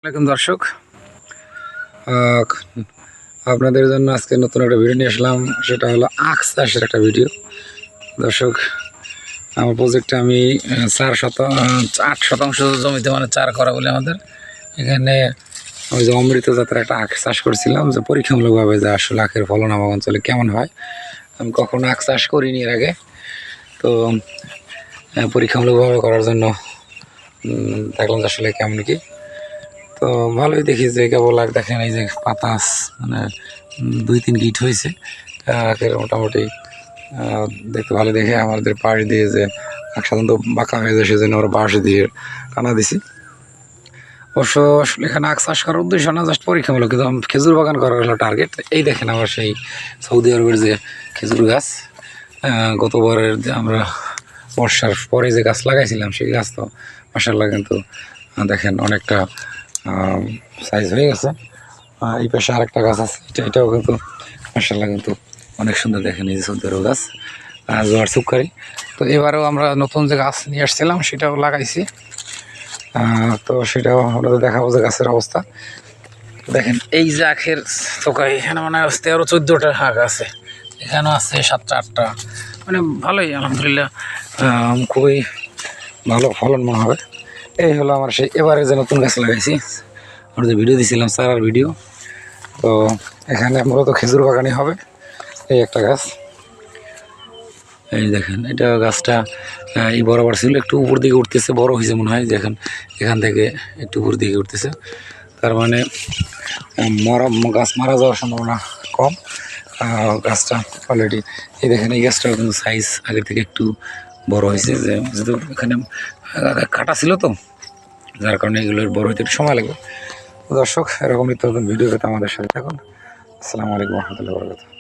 আসসালামু দর্শক, আপনাদের জন্য আজকে নতুন একটা ভিডিও নিয়ে আসলাম। সেটা হলো আখ চাষের একটা ভিডিও। দর্শক, আমার প্রজেক্টে আমি 8 শতাংশ জমিতে মানে চার করা বলে আমাদের এখানে ওই যে অমৃত জাতের একটা আখ চাষ করছিলাম, যে পরীক্ষামূলকভাবে যে আসলে আখের ফলন আমার অঞ্চলে কেমন হয়। আমি কখনো আখ চাষ করিনি এর আগে, তো পরীক্ষামূলকভাবে করার জন্য দেখলাম যে আসলে কেমন কি। তো ভালোই দেখি যে কেবল আর দেখেন এই যে পাতা মানে 2-3 গিট হয়েছে মোটামুটি দেখতে ভালো দেখে আমাদের পাশ দিয়ে যে সাধারণত বাঁকা হয়ে যায়, সেজন্য ওরা বাঁশ দিয়ে টানা দিছি। অবশ্য আসলে এখানে আখ চাষ করার উদ্দেশ্য না, জাস্ট পরীক্ষামূলক, কিন্তু খেজুর বাগান করার হলো টার্গেট। এই দেখেন আমার সেই সৌদি আরবের যে খেজুর গাছ, গতবারের যে আমরা বর্ষার পরে যে গাছ লাগাইছিলাম সেই গাছ, তো মাশাআল্লাহ কিন্তু দেখেন অনেকটা সাইজ হয়ে গেছে। এই পাশে আরেকটা গাছ আছে, এটাও কিন্তু মাশাআল্লাহ কিন্তু অনেক সুন্দর। দেখেন এই যে সৌদি আরব গাছ, জোয়ার সুপারি। তো এবারেও আমরা নতুন যে গাছ নিয়ে আসছিলাম সেটাও লাগাইছি। তো সেটাও আমরা দেখাবো যে গাছের অবস্থা। দেখেন এই যে আখের থোকা, এখানে মানে 13-14টা আখ আছে, এখানেও আছে 7-8টা, মানে ভালোই আলহামদুলিল্লাহ, খুবই ভালো ফলন মনে হবে। এই হলো আমার সেই এবারে যে নতুন গাছ লাগাইছি, আমরা যে ভিডিও দিয়েছিলাম চারার ভিডিও। তো এখানে মূলত খেজুর বাগানই হবে। এই একটা গাছ, এই দেখেন এটা গাছটা এই বরাবর ছিল, একটু উপর দিকে উঠতেছে, বড় হয়েছে মনে হয়। দেখেন এখান থেকে একটু উপর দিকে উঠতেছে, তার মানে গাছ মারা যাওয়ার সম্ভাবনা কম। গাছটা অলরেডি, এই দেখেন এই গাছটাও কিন্তু সাইজ আগের থেকে একটু বড় হয়েছে, যে যেহেতু এখানে কাটা ছিল, তো যার কারণে এগুলোর বড় হইতে একটু সময় লাগবে। দর্শক, এরকম নিত্য নতুন ভিডিও পেতে আমাদের সাথে থাকুন। আসসালামু আলাইকুম ওয়া রাহমাতুল্লাহি ওয়া বারাকাতুহু।